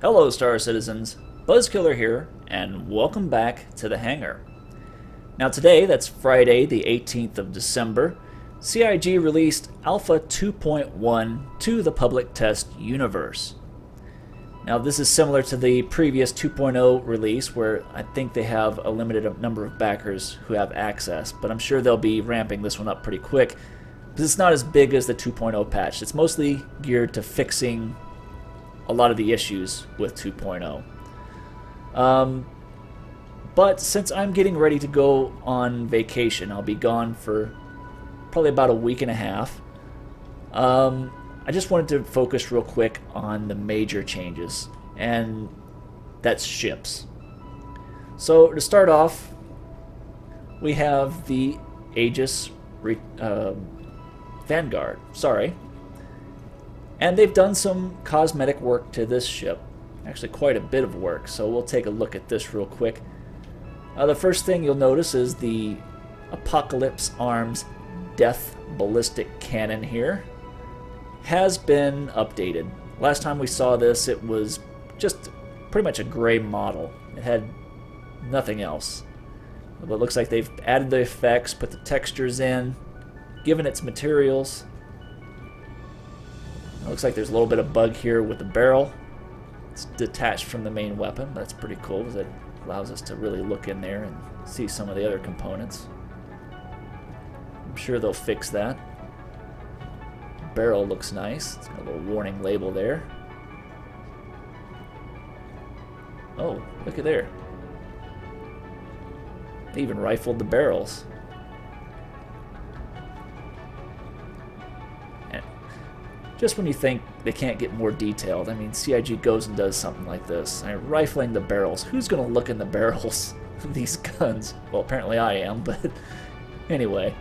Hello Star Citizens, Buzzkiller here, and welcome back to the Hangar. Now today, that's Friday the 18th of December, CIG released Alpha 2.1 to the public test universe. Now this is similar to the previous 2.0 release where I think they have a limited number of backers who have access, but I'm sure they'll be ramping this one up pretty quick because it's not as big as the 2.0 patch. It's mostly geared to fixing a lot of the issues with 2.0. But since I'm getting ready to go on vacation, I'll be gone for probably about a week and a half. I just wanted to focus real quick on the major changes, and that's ships. So to start off, we have the Aegis Vanguard. And they've done some cosmetic work to this ship. Actually quite a bit of work, so we'll take a look at this real quick. The first thing you'll notice is the Apocalypse Arms Death Ballistic Cannon here has been updated. Last time we saw this, it was just pretty much a gray model. It had nothing else. But it looks like they've added the effects, put the textures in, given its materials. It looks like there's a little bit of bug here with the barrel. It's detached from the main weapon. That's pretty cool because it allows us to really look in there and see some of the other components. I'm sure they'll fix that. The barrel looks nice. It's got a little warning label there. Oh, look at there. They even rifled the barrels. Just when you think they can't get more detailed, I mean, CIG goes and does something like this. Rifling the barrels. Who's going to look in the barrels of these guns? Well, apparently I am, but anyway,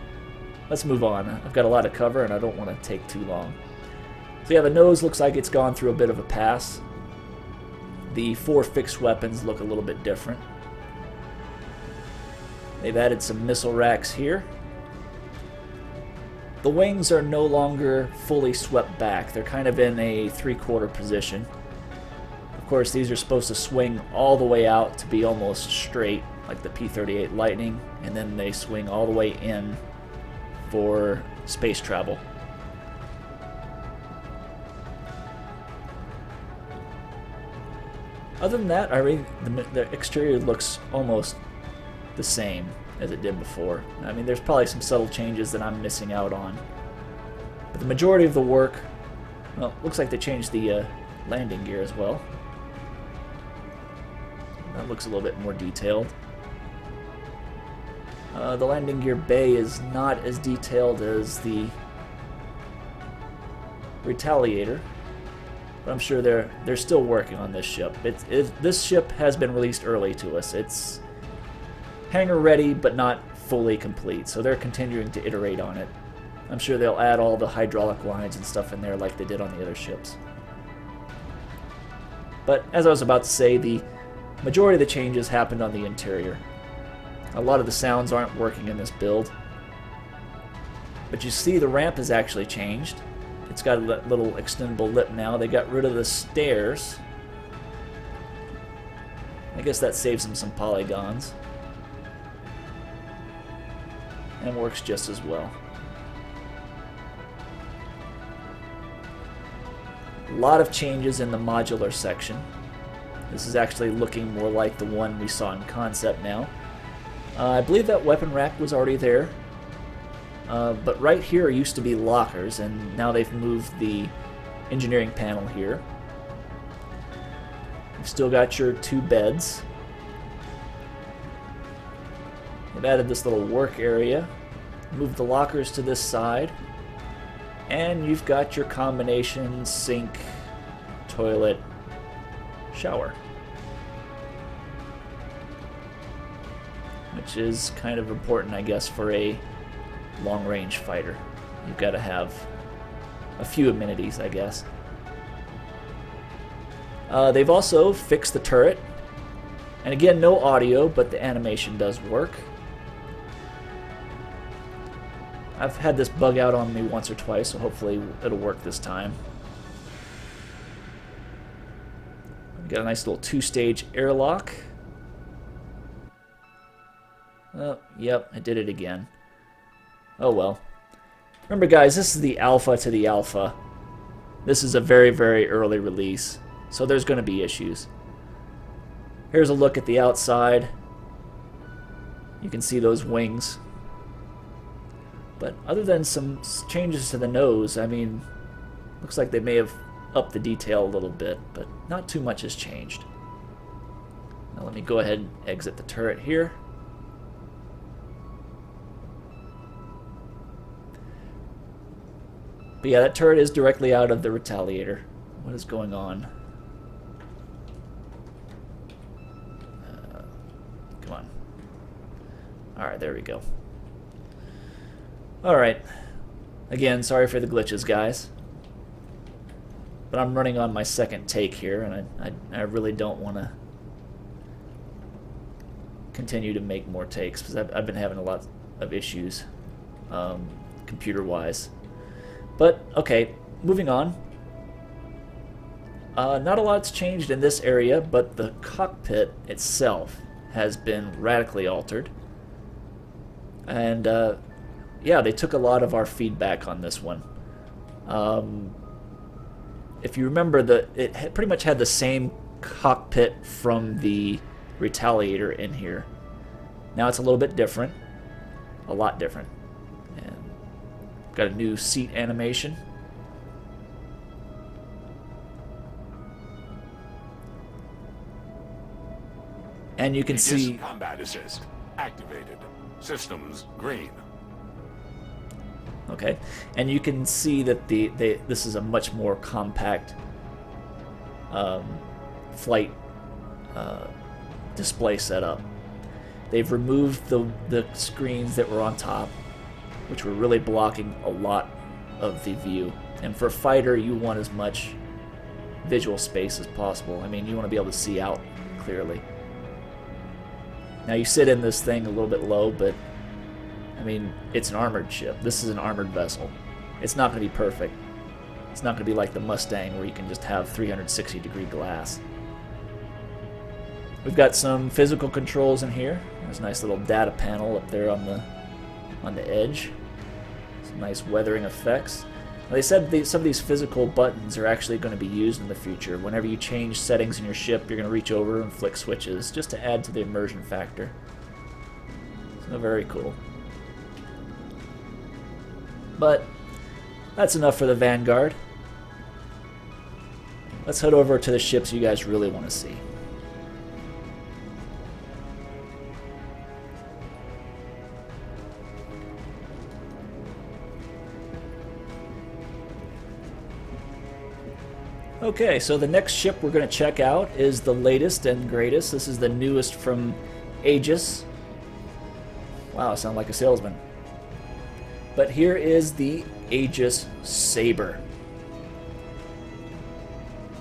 let's move on. I've got a lot of cover and I don't want to take too long. So yeah, the nose looks like it's gone through a bit of a pass. The 4 fixed weapons look a little bit different. They've added some missile racks here. The wings are no longer fully swept back. They're kind of in a 3/4 position. Of course, these are supposed to swing all the way out to be almost straight, like the P-38 Lightning, and then they swing all the way in for space travel. Other than that, the exterior looks almost the same as it did before. I mean, there's probably some subtle changes that I'm missing out on. But the majority of the work, well, looks like they changed the landing gear as well. That looks a little bit more detailed. The landing gear bay is not as detailed as the Retaliator, but I'm sure they're still working on this ship. This ship has been released early to us. It's hangar ready, but not fully complete, so they're continuing to iterate on it. I'm sure they'll add all the hydraulic lines and stuff in there like they did on the other ships. But as I was about to say, the majority of the changes happened on the interior. A lot of the sounds aren't working in this build, but you see the ramp has actually changed. It's got a little extendable lip now. They got rid of the stairs. I guess that saves them some polygons. And works just as well. A lot of changes in the modular section. This is actually looking more like the one we saw in concept now. I believe that weapon rack was already there. But right here used to be lockers, and now they've moved the engineering panel here. You've still got your 2 beds. They've added this little work area, moved the lockers to this side, and you've got your combination sink, toilet, shower. Which is kind of important, I guess, for a long-range fighter. You've got to have a few amenities, I guess. They've also fixed the turret. And again, no audio, but the animation does work. I've had this bug out on me once or twice, so hopefully it'll work this time. Got a nice little two-stage airlock. Oh, yep, I did it again. Oh well. Remember guys, this is the alpha to the alpha. This is a very, very early release, so there's going to be issues. Here's a look at the outside. You can see those wings. But other than some changes to the nose, I mean, looks like they may have upped the detail a little bit, but not too much has changed. Now let me go ahead and exit the turret here. But yeah, that turret is directly out of the Retaliator. What is going on? Come on. Alright, there we go. Alright. Again, sorry for the glitches, guys. But I'm running on my second take here, and I really don't want to continue to make more takes, because I've been having a lot of issues, computer-wise. But, okay, moving on. Not a lot's changed in this area, but the cockpit itself has been radically altered. And, yeah, they took a lot of our feedback on this one. If you remember, it pretty much had the same cockpit from the Retaliator in here. Now it's a little bit different. A lot different. And got a new seat animation. And you can see combat assist activated. Systems green. Okay, and you can see that this is a much more compact flight display setup. They've removed the screens that were on top, which were really blocking a lot of the view. And for a fighter, you want as much visual space as possible. I mean, you want to be able to see out clearly. Now you sit in this thing a little bit low, but I mean, it's an armored ship. This is an armored vessel. It's not going to be perfect. It's not going to be like the Mustang where you can just have 360-degree glass. We've got some physical controls in here. There's a nice little data panel up there on the edge. Some nice weathering effects. Now, they said some of these physical buttons are actually going to be used in the future. Whenever you change settings in your ship, you're going to reach over and flick switches just to add to the immersion factor. So very cool. But that's enough for the Vanguard. Let's head over to the ships you guys really want to see. Okay, so the next ship we're going to check out is the latest and greatest. This is the newest from Aegis. Wow, I sound like a salesman. But here is the Aegis Saber.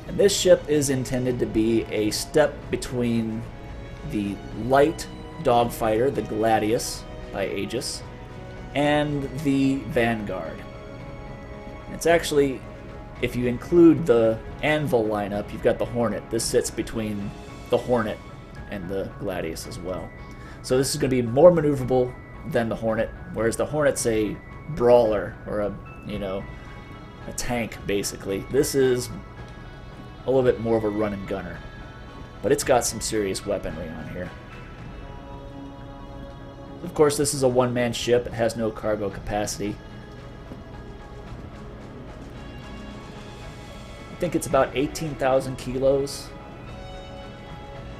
And this ship is intended to be a step between the light dogfighter, the Gladius by Aegis, and the Vanguard. It's actually, if you include the Anvil lineup, you've got the Hornet. This sits between the Hornet and the Gladius as well. So this is going to be more maneuverable than the Hornet, whereas the Hornet's a brawler, or a tank, basically. This is a little bit more of a run and gunner, but it's got some serious weaponry on here. Of course, this is a one-man ship. It has no cargo capacity. I think it's about 18,000 kilos.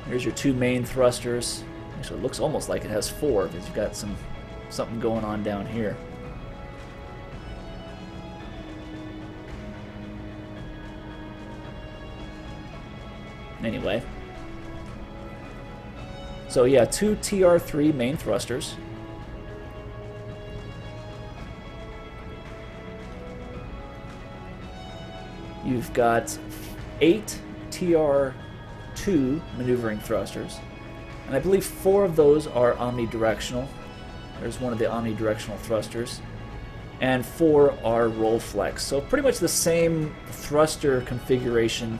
Here's your two main thrusters. Actually, it looks almost like it has four, because you've got something going on down here. Anyway. So yeah, two TR3 main thrusters. You've got 8 TR2 maneuvering thrusters. And I believe 4 of those are omnidirectional. There's one of the omnidirectional thrusters. And 4 are roll flex. So pretty much the same thruster configuration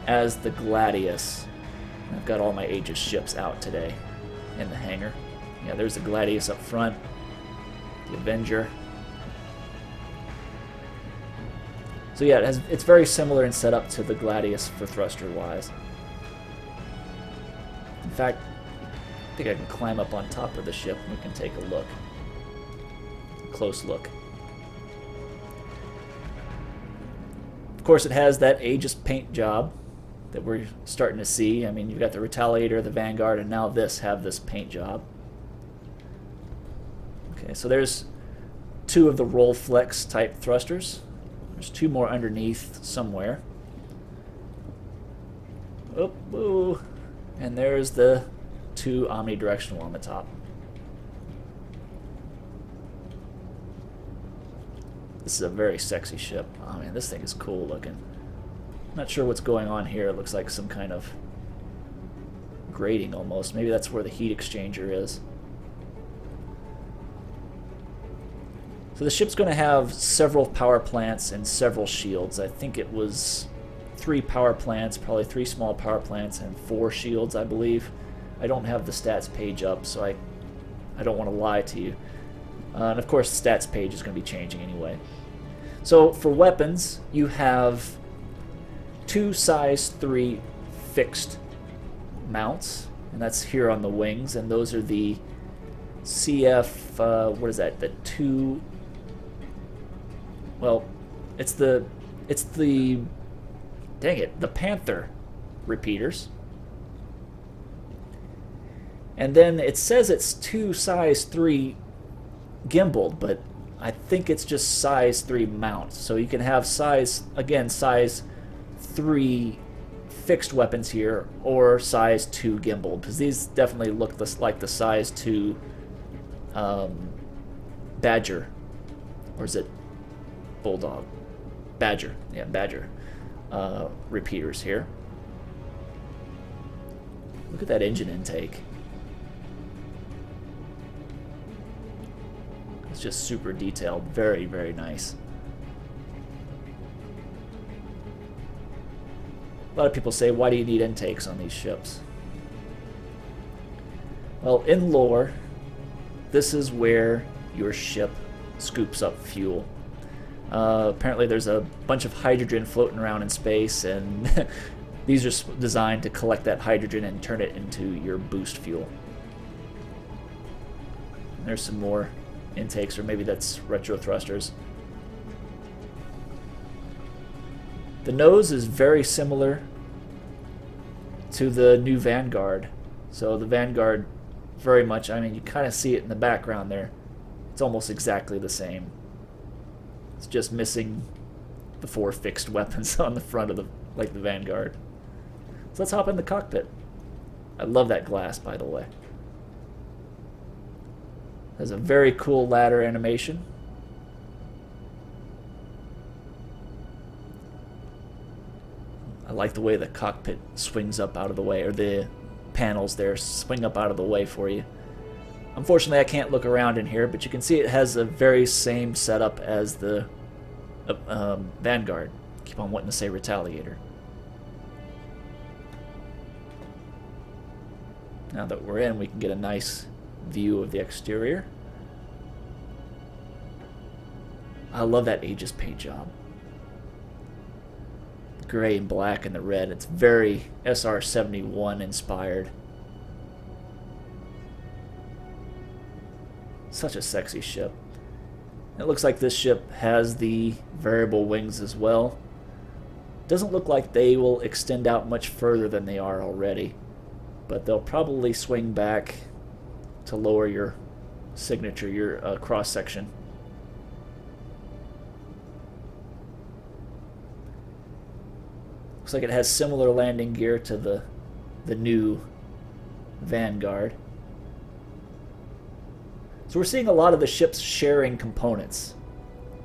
as the Gladius. I've got all my Aegis ships out today in the hangar. Yeah, there's the Gladius up front, the Avenger. So yeah, it's very similar in setup to the Gladius for thruster-wise. In fact, I think I can climb up on top of the ship and we can take a look. Close look. Of course, it has that Aegis paint job that we're starting to see. I mean, you've got the Retaliator, the Vanguard, and now this have this paint job. Okay, so there's two of the roll flex type thrusters. There's two more underneath somewhere. Oh, ooh. And there's the two omnidirectional on the top. This is a very sexy ship. Oh man, this thing is cool looking. Not sure what's going on here. It looks like some kind of grating almost. Maybe that's where the heat exchanger is. So the ship's going to have several power plants and several shields. I think it was 3 power plants, probably 3 small power plants, and 4 shields, I believe. I don't have the stats page up, so I don't want to lie to you. And of course, the stats page is going to be changing anyway. So for weapons, you have 2 size 3 fixed mounts, and that's here on the wings, and those are the CF, what is that, the 2, well, it's the, dang it, the Panther repeaters. And then it says it's 2 size 3 gimbaled, but I think it's just size 3 mounts. So you can have size 3 fixed weapons here, or size 2 gimbaled, because these definitely look like the size 2 Badger, or is it Bulldog? Badger, yeah, Badger repeaters here. Look at that engine intake. It's just super detailed, very, very nice. A lot of people say, why do you need intakes on these ships? Well, in lore, this is where your ship scoops up fuel. Apparently there's a bunch of hydrogen floating around in space, and these are designed to collect that hydrogen and turn it into your boost fuel. There's some more intakes, or maybe that's retro thrusters. The nose is very similar to the new Vanguard. So the Vanguard, very much, I mean, you kind of see it in the background there. It's almost exactly the same. It's just missing the 4 fixed weapons on the front of the Vanguard. So let's hop in the cockpit. I love that glass, by the way. Has a very cool ladder animation. I like the way the cockpit swings up out of the way, or the panels there swing up out of the way for you. Unfortunately, I can't look around in here, but you can see it has a very same setup as the Vanguard. Keep on wanting to say Retaliator. Now that we're in, we can get a nice view of the exterior. I love that Aegis paint job. The gray and black and the red. It's very SR-71 inspired. Such a sexy ship. It looks like this ship has the variable wings as well. Doesn't look like they will extend out much further than they are already, but they'll probably swing back to lower your signature, your cross section. Looks like it has similar landing gear to the new Vanguard. So we're seeing a lot of the ships sharing components.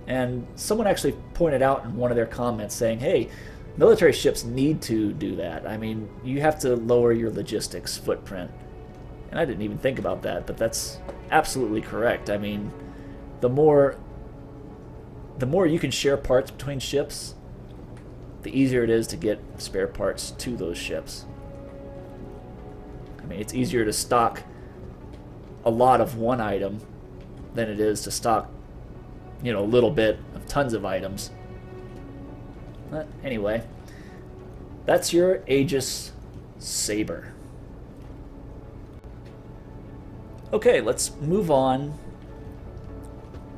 And someone actually pointed out in one of their comments saying, hey, military ships need to do that. I mean, you have to lower your logistics footprint. And I didn't even think about that, but that's absolutely correct. I mean, the more you can share parts between ships, the easier it is to get spare parts to those ships. I mean, it's easier to stock a lot of one item than it is to stock, you know, a little bit of tons of items. But anyway, that's your Aegis Saber. Okay, let's move on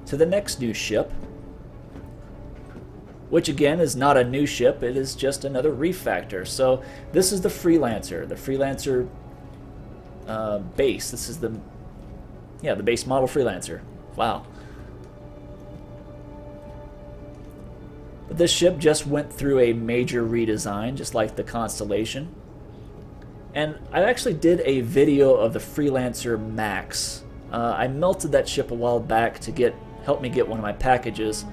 to the next new ship, which again is not a new ship, it is just another refactor. So this is the Freelancer, base. This is the base model Freelancer. Wow. But this ship just went through a major redesign, just like the Constellation. And I actually did a video of the Freelancer Max. I melted that ship a while back to help me get one of my packages,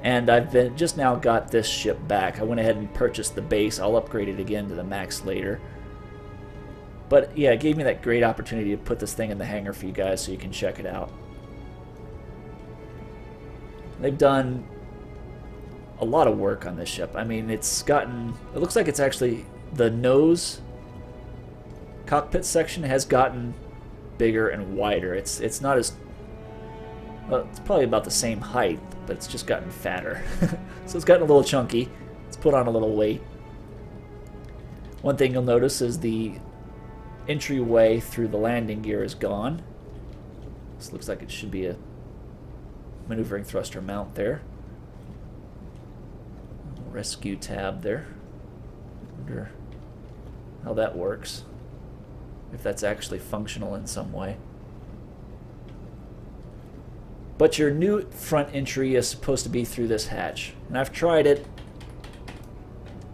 and I've just now got this ship back. I went ahead and purchased the base. I'll upgrade it again to the Max later. But yeah, it gave me that great opportunity to put this thing in the hangar for you guys so you can check it out. They've done a lot of work on this ship. I mean, it looks like it's actually, the nose cockpit section has gotten bigger and wider. It's not as, well, it's probably about the same height, but it's just gotten fatter. So it's gotten a little chunky. It's put on a little weight. One thing you'll notice is the entryway through the landing gear is gone. This looks like it should be a maneuvering thruster mount there. Rescue tab there. Wonder how that works, if that's actually functional in some way. But your new front entry is supposed to be through this hatch, and I've tried it.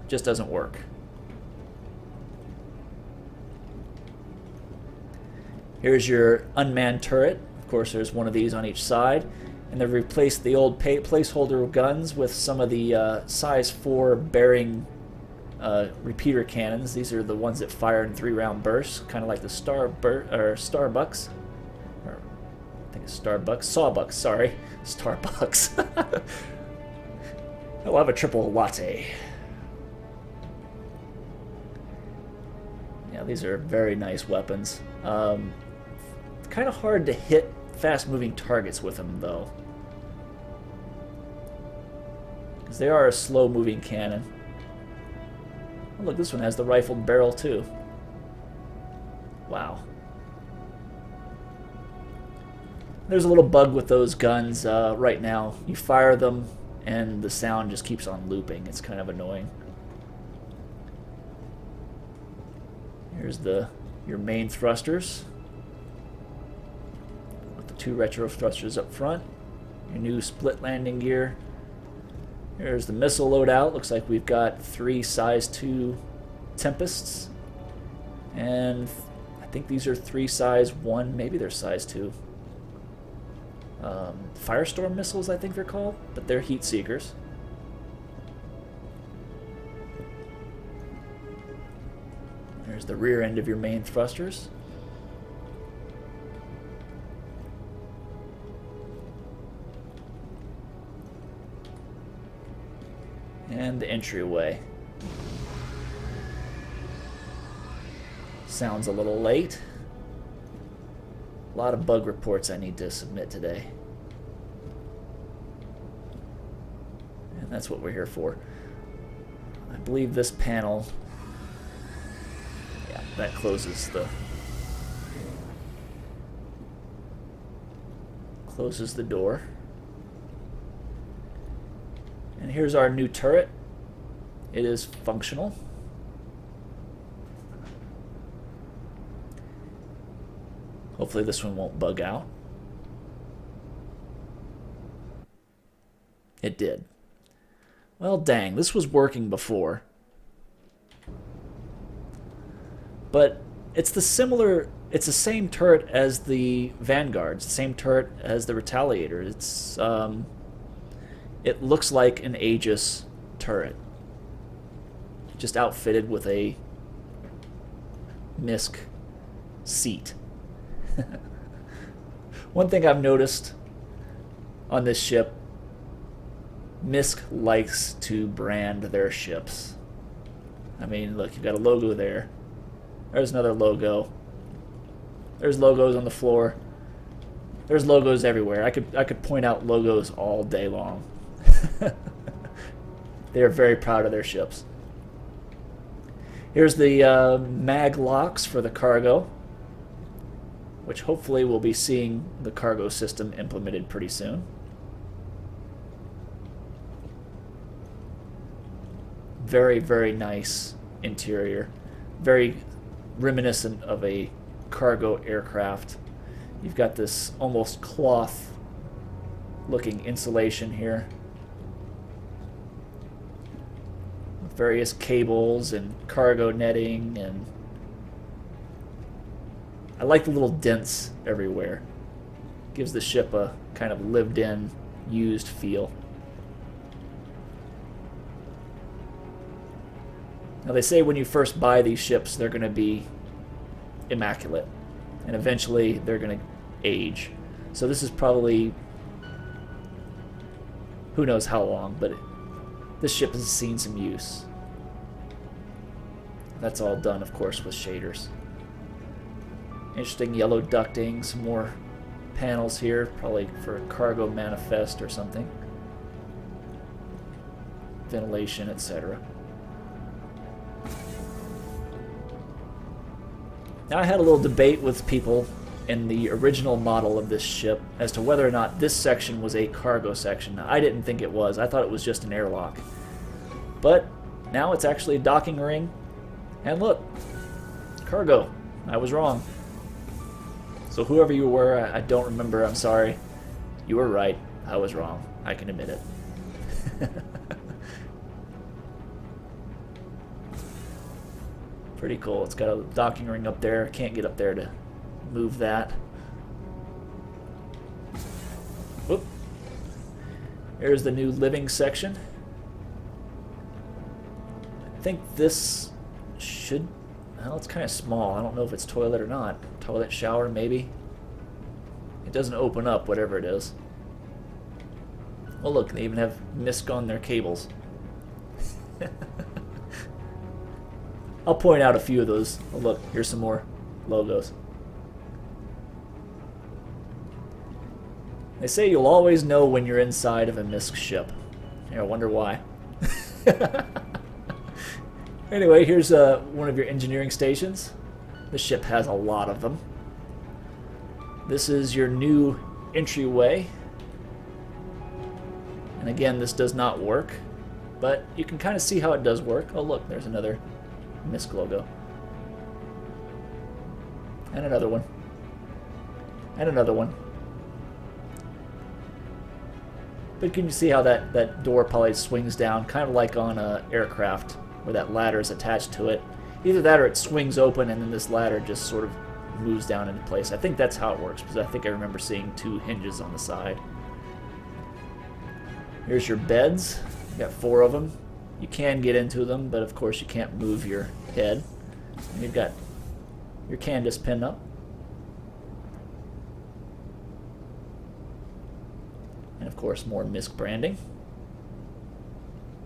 Just doesn't work. Here's your unmanned turret. Of course, there's one of these on each side, and they've replaced the old placeholder guns with some of the size 4 bearing repeater cannons. These are the ones that fire in 3-round bursts, kind of like the Starbucks. Or, I think it's Starbucks. Sawbucks, sorry. Starbucks. I'll have a triple latte. Yeah, these are very nice weapons. Kind of hard to hit fast-moving targets with them, though, because they are a slow-moving cannon. Oh, look, this one has the rifled barrel, too. Wow. There's a little bug with those guns right now. You fire them, and the sound just keeps on looping. It's kind of annoying. Here's your main thrusters, with the 2 retro thrusters up front. Your new split landing gear. Here's the missile loadout. Looks like we've got 3 size 2 Tempests, and I think these are 3 size 1. Maybe they're size 2. Firestorm missiles, I think they're called, but they're heat seekers. There's the rear end of your main thrusters. And the entryway. Sounds a little late. A lot of bug reports I need to submit today. And that's what we're here for. I believe this panel, yeah, that closes the door. And here's our new turret. It is functional. Hopefully this one won't bug out. It did. Well, dang, this was working before. But it's the same turret as the Vanguard. It's the same turret as the Retaliator. It looks like an Aegis turret, just outfitted with a MISC seat. One thing I've noticed on this ship MISC likes to brand their ships. I mean, look, you've got a logo there. There's another logo. There's logos on the floor. There's logos everywhere. I could point out logos all day long. They are very proud of their ships. Here's the mag locks for the cargo, which hopefully we'll be seeing the cargo system implemented pretty soon. Very, very nice interior. Very reminiscent of a cargo aircraft. You've got this almost cloth looking insulation here. With various cables and cargo netting, and I like the little dents everywhere. Gives the ship a kind of lived in, used feel. Now they say when you first buy these ships they're going to be immaculate, and eventually they're going to age. So this is probably, who knows how long, but this ship has seen some use. That's all done, of course, with shaders. Interesting yellow ducting, some more panels here, probably for a cargo manifest or something. Ventilation, etc. Now, I had a little debate with people in the original model of this ship as to whether or not this section was a cargo section. Now, I didn't think it was. I thought it was just an airlock. But now it's actually a docking ring. And look, cargo. I was wrong. So whoever you were, I don't remember, I'm sorry. You were right. I was wrong. I can admit it. Pretty cool. It's got a docking ring up there. Can't get up there to move that. Whoop. There's the new living section. I think this should... Well, it's kind of small. I don't know if it's toilet or not. Toilet, shower, maybe. It doesn't open up, whatever it is. Oh, look, they even have MISC on their cables. I'll point out a few of those. Oh, look, here's some more logos. They say you'll always know when you're inside of a MISC ship. I wonder why. Anyway, here's one of your engineering stations. The ship has a lot of them. This is your new entryway. And again, this does not work, but you can kind of see how it does work. Oh look, there's another MISC logo. And another one. And another one. But can you see how that door probably swings down, kind of like on an aircraft, where that ladder is attached to it. Either that or it swings open and then this ladder just sort of moves down into place. I think that's how it works, because I think I remember seeing two hinges on the side. Here's your beds. You got 4 of them. You can get into them, but of course you can't move your head. And you've got your Candace pinned up. And of course more MISC branding.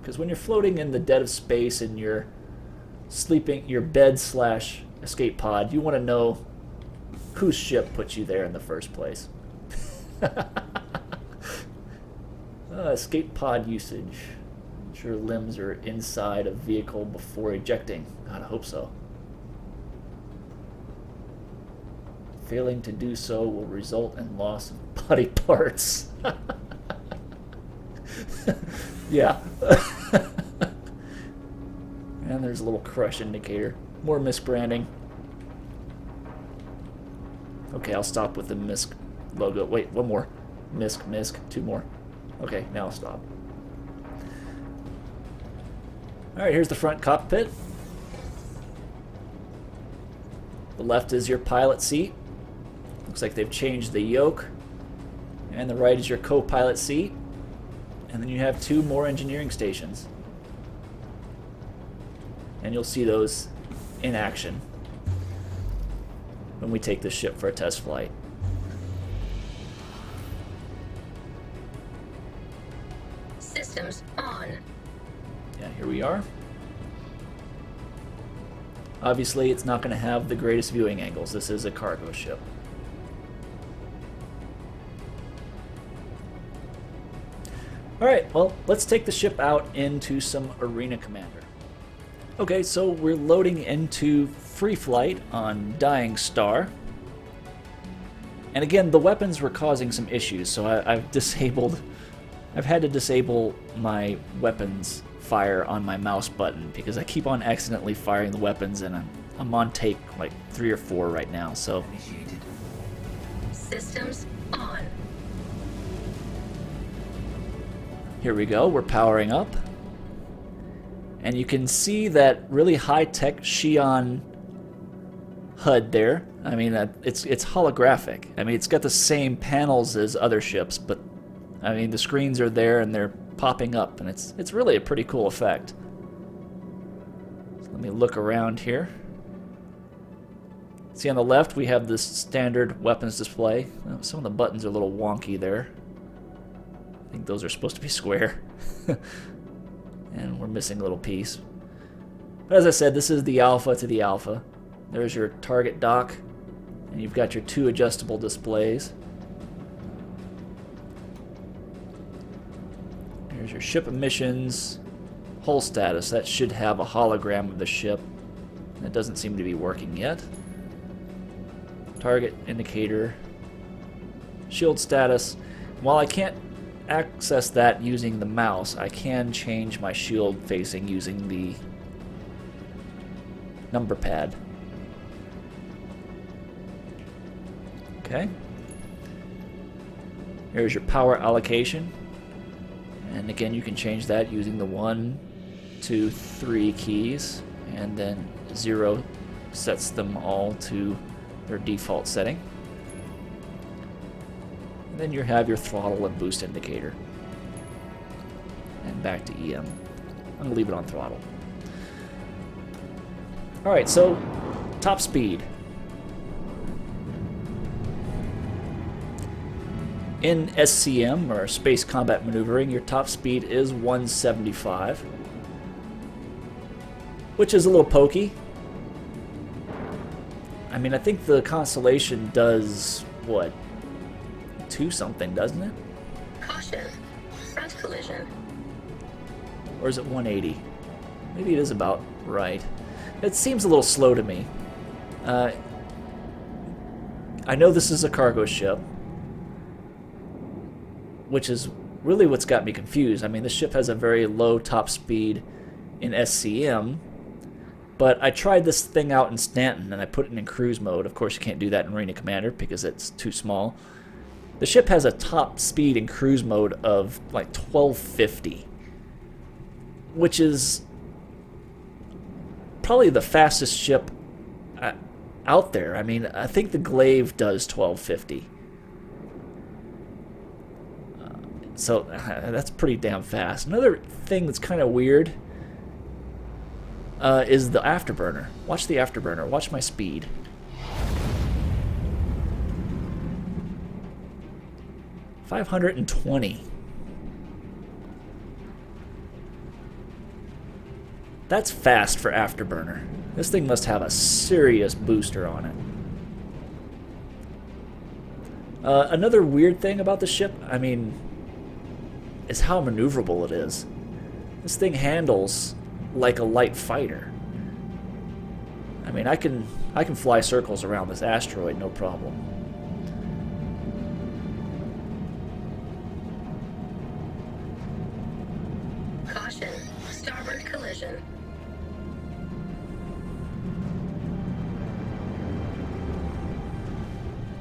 Because when you're floating in the dead of space and you're sleeping, your bed / escape pod, you want to know whose ship put you there in the first place. Escape pod usage. Ensure limbs are inside a vehicle before ejecting. God, I hope so. Failing to do so will result in loss of body parts. Yeah. And there's a little crush indicator. More MISC branding. Okay, I'll stop with the MISC logo. Wait, one more. MISC, MISC, 2 more. Okay, now I'll stop. Alright, here's the front cockpit. The left is your pilot seat. Looks like they've changed the yoke. And the right is your co-pilot seat. And then you have 2 more engineering stations. And you'll see those in action when we take this ship for a test flight. System Systems on. Yeah, here we are. Obviously, it's not going to have the greatest viewing angles. This is a cargo ship. Alright, well, let's take the ship out into some Arena Commander. Okay, so we're loading into free flight on Dying Star. And again, the weapons were causing some issues, so I've had to disable my weapons fire on my mouse button because I keep on accidentally firing the weapons, and I'm on take like 3 or 4 right now, so... Systems on. Here we go, we're powering up. And you can see that really high-tech Xi'an HUD there. I mean, it's holographic. I mean, it's got the same panels as other ships, but I mean, the screens are there and they're popping up, and it's really a pretty cool effect. So let me look around here. See, on the left we have this standard weapons display. Some of the buttons are a little wonky there. I think those are supposed to be square. And we're missing a little piece. But as I said, this is the alpha to the alpha. There's your target dock, and you've got your 2 adjustable displays. Here's your ship emissions, hull status. That should have a hologram of the ship. That doesn't seem to be working yet. Target indicator, shield status. While I can't access that using the mouse, I can change my shield facing using the number pad. Okay. Here's your power allocation. And again, you can change that using the 1, 2, 3 keys, and then 0 sets them all to their default setting. And then you have your throttle and boost indicator. And back to EM. I'm going to leave it on throttle. Alright, so top speed. In SCM, or Space Combat Maneuvering, your top speed is 175, which is a little pokey. I mean, I think the Constellation does, what, 2 something, doesn't it? Caution. Front collision. Or is it 180? Maybe it is about right. It seems a little slow to me. I know this is a cargo ship, which is really what's got me confused. I mean, this ship has a very low top speed in SCM, but I tried this thing out in Stanton and I put it in cruise mode. Of course, you can't do that in Arena Commander because it's too small. The ship has a top speed in cruise mode of like 1250, which is probably the fastest ship out there. I mean, I think the Glaive does 1250. So that's pretty damn fast. Another thing that's kind of weird is the afterburner. Watch the afterburner. Watch my speed. $520. That's fast for afterburner. This thing must have a serious booster on it. Another weird thing about the ship, I mean, is how maneuverable it is. This thing handles like a light fighter. I mean, I can fly circles around this asteroid, no problem. Caution. Starboard collision.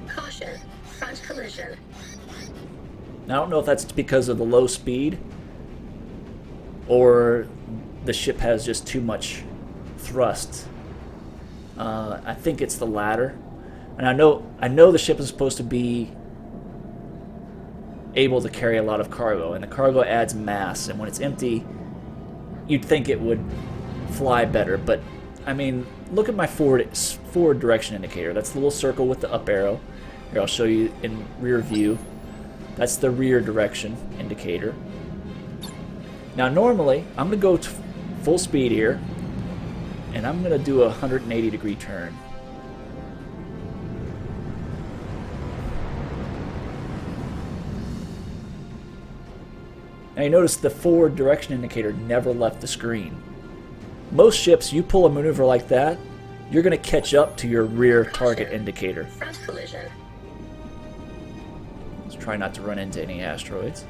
Caution. Front collision. Now, I don't know if that's because of the low speed or the ship has just too much thrust. I think it's the latter. And I know the ship is supposed to be able to carry a lot of cargo, and the cargo adds mass, and when it's empty, you'd think it would fly better, but I mean, look at my forward direction indicator. That's the little circle with the up arrow. Here, I'll show you in rear view. That's the rear direction indicator. Now normally, I'm going to go full speed here, and I'm going to do a 180-degree turn. Now you notice the forward direction indicator never left the screen. Most ships, you pull a maneuver like that, you're going to catch up to your rear target indicator. Front collision. Let's try not to run into any asteroids.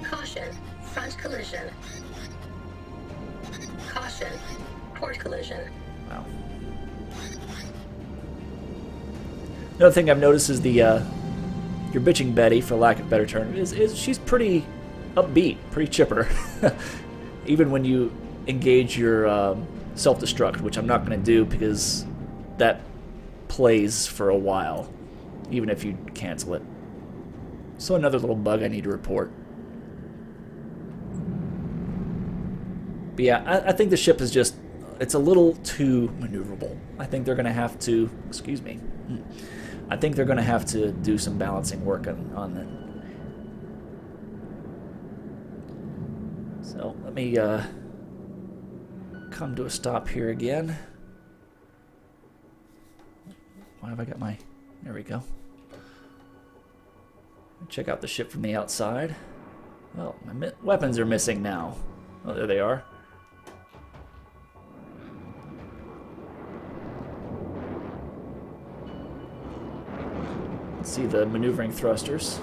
Caution. Front collision. Caution. Port collision. Wow. Another thing I've noticed is the your bitching Betty, for lack of a better term, is she's pretty upbeat, pretty chipper. Even when you engage your self-destruct, which I'm not going to do because that plays for a while, even if you cancel it. So another little bug I need to report. But yeah, I think the ship is just, it's a little too maneuverable. I think they're going to have to, excuse me, I think they're going to have to do some balancing work on it. So let me come to a stop here again. Why have I got my... There we go. Check out the ship from the outside. Well, my weapons are missing now. Oh, there they are. Let's see the maneuvering thrusters.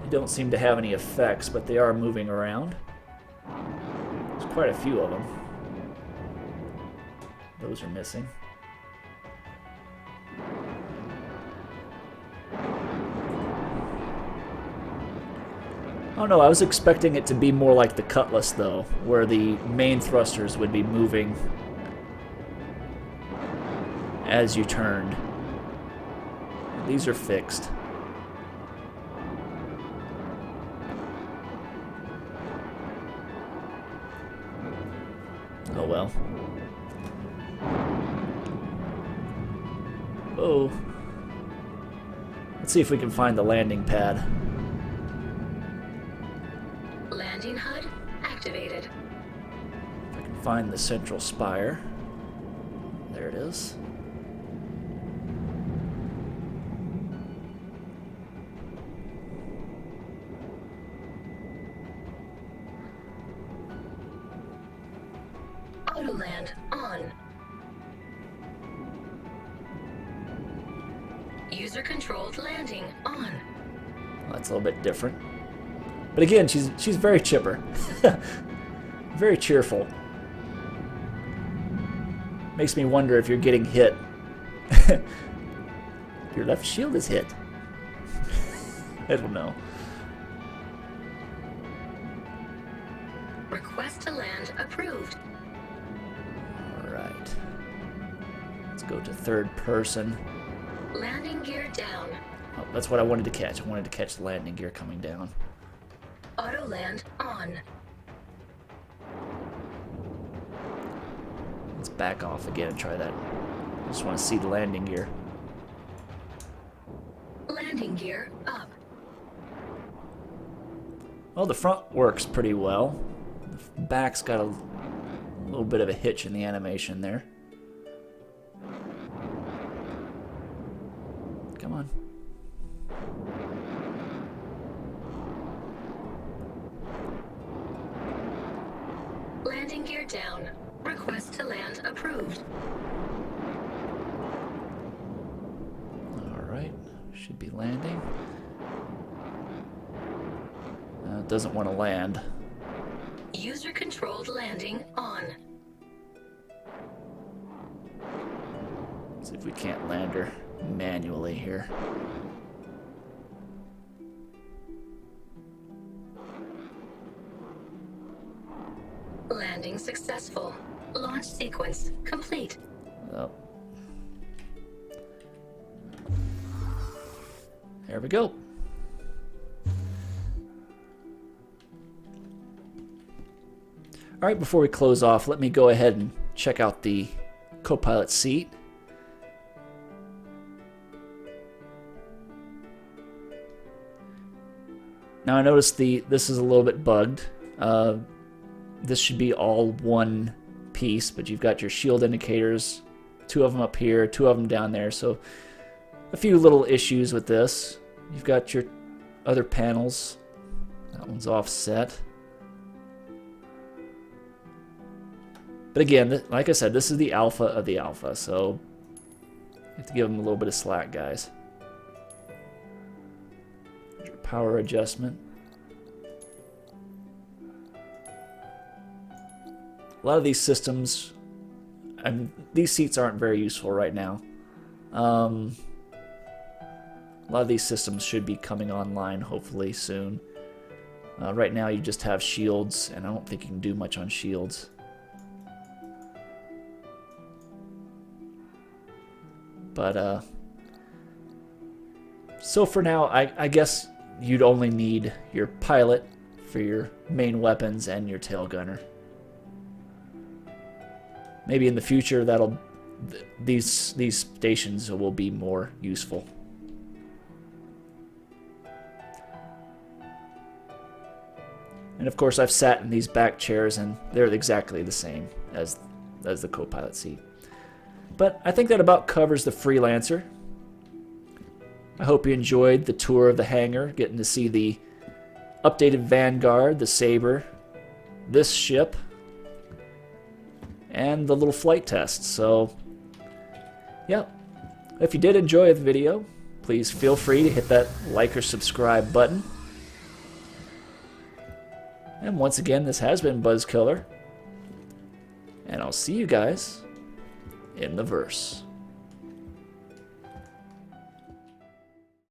They don't seem to have any effects, but they are moving around. There's quite a few of them. Those are missing. Oh no, I was expecting it to be more like the Cutlass, though, where the main thrusters would be moving as you turned. These are fixed. Oh well. Oh. Let's see if we can find the landing pad. Landing HUD activated. If I can find the central spire. There it is. Auto land on. User controlled landing on. Well, that's a little bit different. But again, she's very chipper. Very cheerful. Makes me wonder if you're getting hit. Your left shield is hit. I don't know. Request to land approved. Alright. Let's go to third person. Landing gear down. Oh, that's what I wanted to catch. I wanted to catch the landing gear coming down. Auto land on. Let's back off again and try that. I just want to see the landing gear. Landing gear up. Well, the front works pretty well. The back's got a little bit of a hitch in the animation there. Come on. Landing gear down. Request to land approved. Alright, should be landing. It doesn't want to land. User controlled landing on. See if we can't land her manually here. Landing successful. Launch sequence complete. Oh. There we go. Alright, before we close off, let me go ahead and check out the co-pilot seat. Now I noticed this is a little bit bugged. This should be all one piece, but you've got your shield indicators, 2 of them up here, 2 of them down there, so a few little issues with this. You've got your other panels. That one's offset. But again, like I said, this is the alpha of the alpha, so you have to give them a little bit of slack, guys. Your power adjustment. A lot of these systems, these seats aren't very useful right now. A lot of these systems should be coming online hopefully soon. Right now you just have shields, and I don't think you can do much on shields. But so for now, I guess you'd only need your pilot for your main weapons and your tail gunner. Maybe in the future these stations will be more useful. And of course, I've sat in these back chairs, and they're exactly the same as the co-pilot seat. But I think that about covers the Freelancer. I hope you enjoyed the tour of the hangar, getting to see the updated Vanguard, the Sabre, this ship, and the little flight test. So, yeah, if you did enjoy the video, please feel free to hit that like or subscribe button. And once again, this has been BuzZz, and I'll see you guys in the verse.